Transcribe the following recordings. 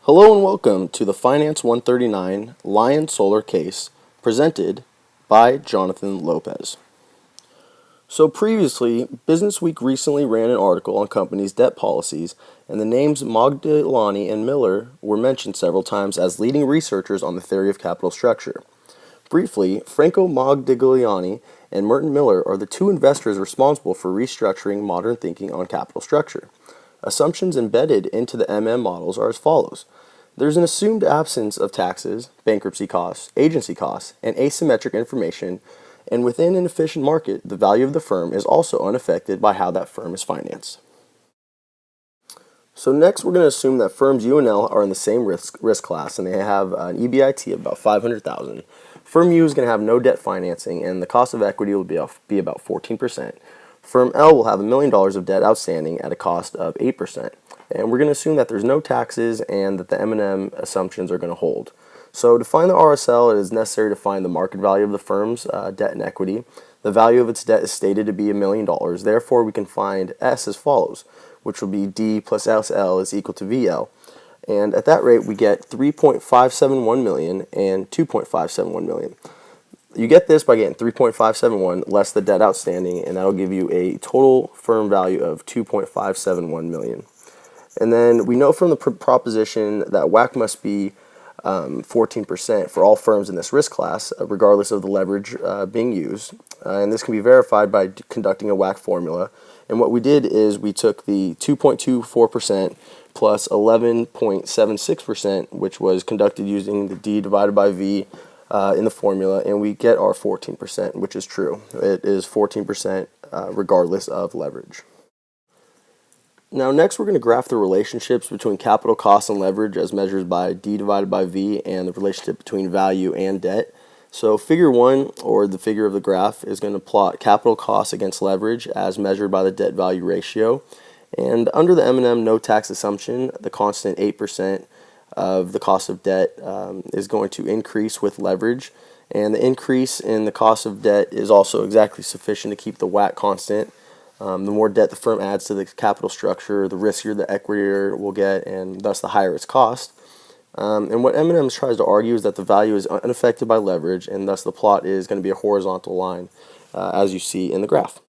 Hello and welcome to the Finance 139 Lyon Solar case presented by Jonathan Lopez. So previously, Business Week recently ran an article on companies' debt policies, and the names Modigliani and Miller were mentioned several times as leading researchers on the theory of capital structure. Briefly, Franco Modigliani and Merton Miller are the two investors responsible for restructuring modern thinking on capital structure. Assumptions embedded into the models are as follows. There's an assumed absence of taxes, bankruptcy costs, agency costs, and asymmetric information, and within an efficient market, the value of the firm is also unaffected by how that firm is financed. So next, we're going to assume that firms U and L are in the same risk class, and they have an EBIT of about 500,000. Firm U is going to have no debt financing, and the cost of equity will be about 14%. Firm L will have $1 million of debt outstanding at a cost of 8%. And we're going to assume that there's no taxes and that the M&M assumptions are going to hold. So to find the RSL, it is necessary to find the market value of the firm's debt and equity. The value of its debt is stated to be $1 million. Therefore, we can find S as follows, which will be D plus SL is equal to VL. And at that rate, we get 3.571 million and 2.571 million. You get this by getting 3.571 less the debt outstanding, and that'll give you a total firm value of 2.571 million. And then we know from the proposition that WACC must be 14% for all firms in this risk class, regardless of the leverage being used. And this can be verified by conducting a WACC formula. And what we did is we took the 2.24% plus 11.76%, which was conducted using the D divided by V in the formula, and we get our 14%, which is true. It is 14% regardless of leverage. Now next we're going to graph the relationships between capital costs and leverage as measured by D divided by V and the relationship between value and debt. So figure 1, or the figure of the graph, is going to plot capital costs against leverage as measured by the debt value ratio. And under the M&M no tax assumption, the constant 8% of the cost of debt is going to increase with leverage. And the increase in the cost of debt is also exactly sufficient to keep the WACC constant. The more debt the firm adds to the capital structure, the riskier the equity will get, and thus the higher its cost. And what M&M tries to argue is that the value is unaffected by leverage, and thus the plot is going to be a horizontal line, as you see in the graph.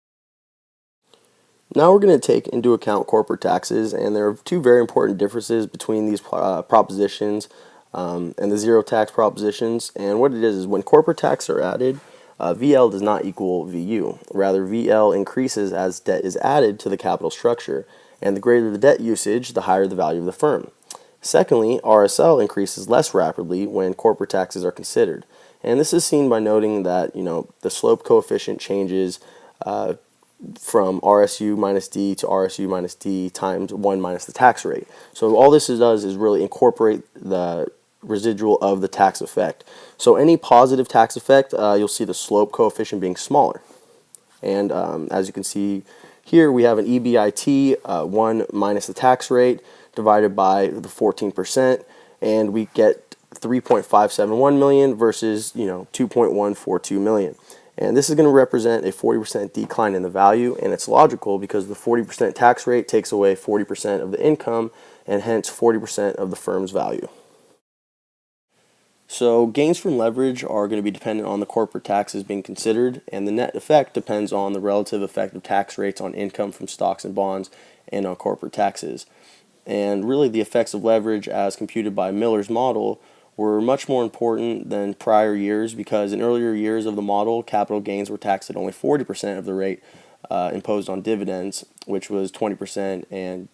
Now we're going to take into account corporate taxes, and there are two very important differences between these propositions and the zero tax propositions. And what it is when corporate tax are added, VL does not equal VU. Rather, VL increases as debt is added to the capital structure, and the greater the debt usage, the higher the value of the firm. Secondly, RSL increases less rapidly when corporate taxes are considered. And this is seen by noting that, the slope coefficient changes from RSU minus D to RSU minus D times 1 minus the tax rate. So all this does is really incorporate the residual of the tax effect. So any positive tax effect, you'll see the slope coefficient being smaller. And as you can see here, we have an EBIT, 1 minus the tax rate, divided by the 14%, and we get 3.571 million versus 2.142 million. And this is going to represent a 40% decline in the value, and it's logical because the 40% tax rate takes away 40% of the income, and hence 40% of the firm's value. So gains from leverage are going to be dependent on the corporate taxes being considered, and the net effect depends on the relative effect of tax rates on income from stocks and bonds and on corporate taxes. And really the effects of leverage as computed by Miller's model were much more important than prior years because in earlier years of the model, capital gains were taxed at only 40% of the rate imposed on dividends, which was 20%, and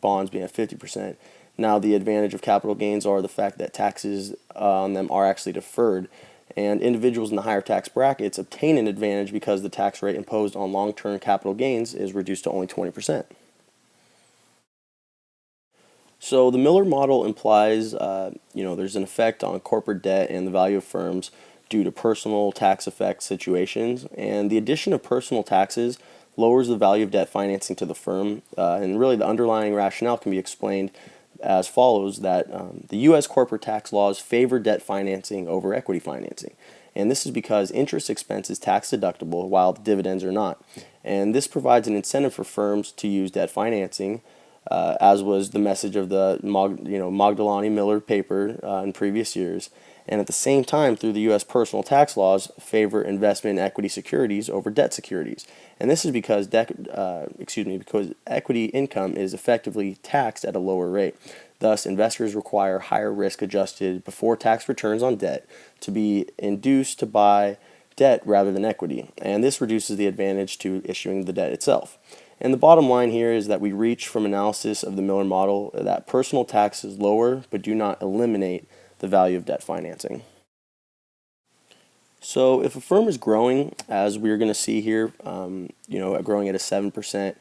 bonds being at 50%. Now the advantage of capital gains are the fact that taxes on them are actually deferred, and individuals in the higher tax brackets obtain an advantage because the tax rate imposed on long-term capital gains is reduced to only 20%. So the Miller model implies, there's an effect on corporate debt and the value of firms due to personal tax effect situations, and the addition of personal taxes lowers the value of debt financing to the firm, and really the underlying rationale can be explained as follows, that the U.S. corporate tax laws favor debt financing over equity financing. And this is because interest expense is tax deductible while dividends are not. And this provides an incentive for firms to use debt financing as was the message of the Magdalani Miller paper in previous years. And at the same time, through the U.S. personal tax laws, favor investment in equity securities over debt securities. And this is because because equity income is effectively taxed at a lower rate. Thus, investors require higher risk-adjusted before tax returns on debt to be induced to buy debt rather than equity, and this reduces the advantage to issuing the debt itself. And the bottom line here is that we reach from analysis of the Miller model that personal taxes lower but do not eliminate the value of debt financing. So if a firm is growing, as we're going to see here, growing at a 7%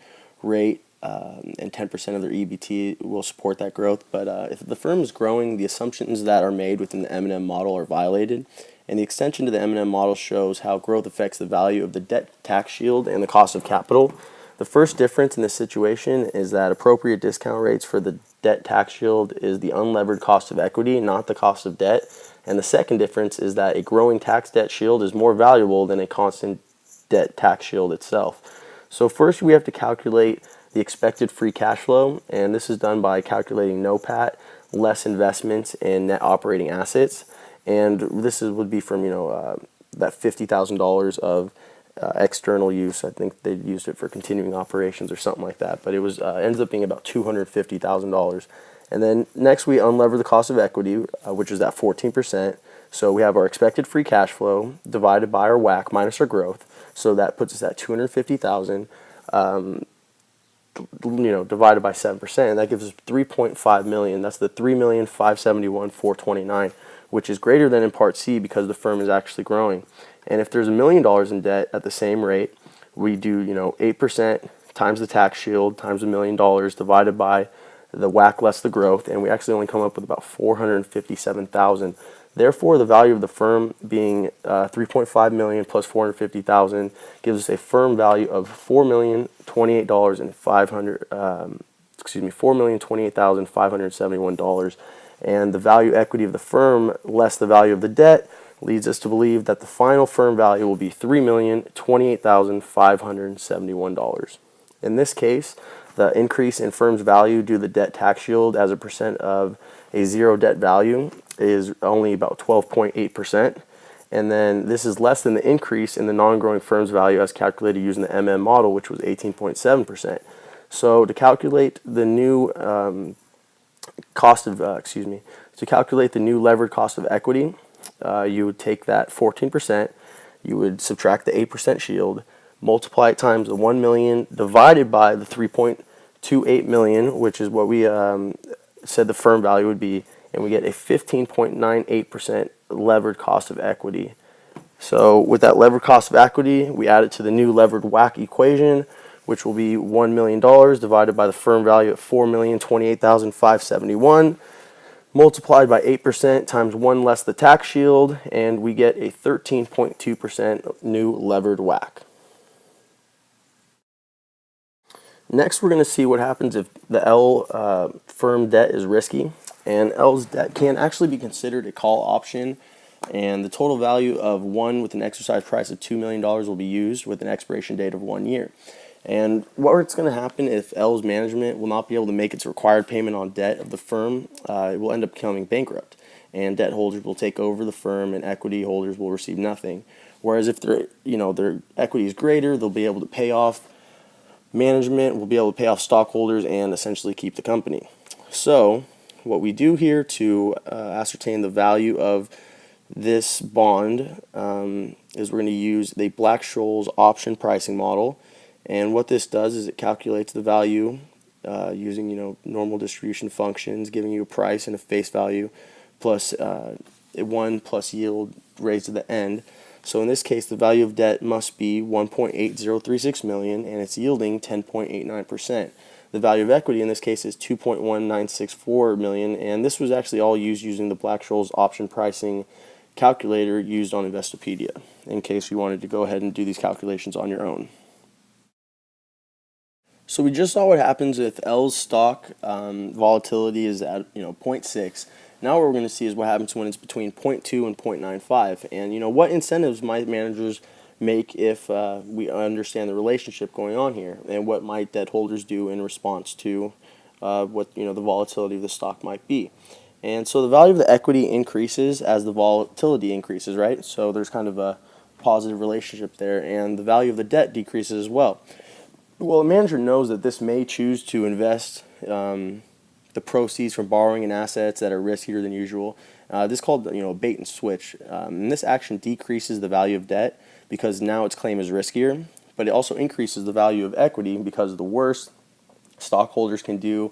rate, and 10% of their EBT will support that growth. But if the firm is growing, the assumptions that are made within the M&M model are violated. And the extension to the M&M model shows how growth affects the value of the debt tax shield and the cost of capital. The first difference in this situation is that appropriate discount rates for the debt tax shield is the unlevered cost of equity, not the cost of debt. And the second difference is that a growing tax debt shield is more valuable than a constant debt tax shield itself. So first we have to calculate the expected free cash flow, and this is done by calculating NOPAT less investments in net operating assets. And this would be from that $50,000 of external use. I think they used it for continuing operations or something like that, but it was ends up being about $250,000. And then next we unlever the cost of equity, which is at 14%. So we have our expected free cash flow divided by our WACC minus our growth. So that puts us at 250,000. Divided by 7%, and that gives us 3.5 million. That's the 3,571,429, which is greater than in Part C because the firm is actually growing. And if there's $1 million in debt at the same rate, we do 8% times the tax shield times $1 million divided by the WACC less the growth, and we actually only come up with about 457,000. Therefore, the value of the firm being 3.5 million plus 450,000 gives us a firm value of $4,028,571, and the value equity of the firm less the value of the debt leads us to believe that the final firm value will be $3,028,571. In this case, the increase in firm's value due to the debt tax shield as a percent of a zero debt value is only about 12.8%. And then this is less than the increase in the non-growing firm's value as calculated using the MM model, which was 18.7%. So to calculate the new to calculate the new levered cost of equity, you would take that 14%, you would subtract the 8% shield, multiply it times the 1 million divided by the 3.28 million, which is what we said the firm value would be, and we get a 15.98% levered cost of equity. So with that levered cost of equity, we add it to the new levered WACC equation, which will be $1 million divided by the firm value of 4,028,571, multiplied by 8% times 1 less the tax shield, and we get a 13.2% new levered WACC. Next, we're going to see what happens if the L firm debt is risky. And L's debt can actually be considered a call option, and the total value of one with an exercise price of $2 million will be used with an expiration date of 1 year. And what's going to happen if L's management will not be able to make its required payment on debt of the firm, it will end up becoming bankrupt, and debt holders will take over the firm, and equity holders will receive nothing. Whereas if their equity is greater, they'll be able to pay off management, will be able to pay off stockholders, and essentially keep the company. So what we do here to ascertain the value of this bond is we're going to use the Black-Scholes option pricing model, and what this does is it calculates the value using normal distribution functions, giving you a price and a face value plus 1 plus yield raised to the end. So in this case, the value of debt must be 1.8036 million, and it's yielding 10.89%. The value of equity in this case is 2.1964 million, and this was actually all used using the Black-Scholes option pricing calculator used on Investopedia, in case you wanted to go ahead and do these calculations on your own. So we just saw what happens if L's stock volatility is at 0.6. Now what we're going to see is what happens when it's between 0.2 and 0.95, and what incentives might managers make if we understand the relationship going on here, and what might debt holders do in response to what the volatility of the stock might be. And so the value of the equity increases as the volatility increases, right? So there's kind of a positive relationship there, and the value of the debt decreases as well. Well, a manager knows that this may choose to invest the proceeds from borrowing in assets that are riskier than usual. This is called a bait and switch. And this action decreases the value of debt because now its claim is riskier, but it also increases the value of equity because the worst stockholders can do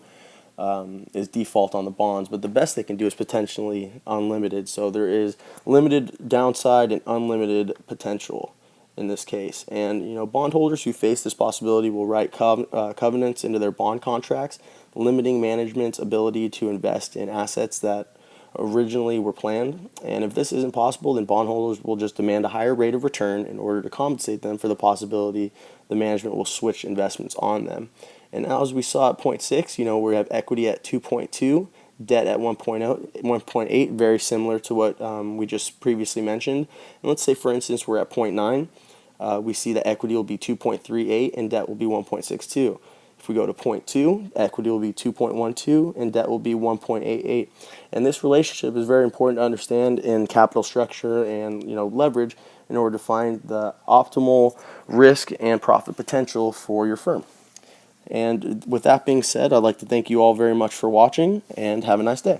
is default on the bonds, but the best they can do is potentially unlimited. So there is limited downside and unlimited potential in this case. And bondholders who face this possibility will write covenants into their bond contracts, limiting management's ability to invest in assets that originally were planned. And if this isn't possible, then bondholders will just demand a higher rate of return in order to compensate them for the possibility the management will switch investments on them. And now, as we saw at point 6, we have equity at 2.2, debt at 1.8, very similar to what we just previously mentioned. And let's say, for instance, we're at point 9. We see that equity will be 2.38 and debt will be 1.62. If we go to point 2, equity will be 2.12 and debt will be 1.88. And this relationship is very important to understand in capital structure and leverage in order to find the optimal risk and profit potential for your firm. And with that being said, I'd like to thank you all very much for watching and have a nice day.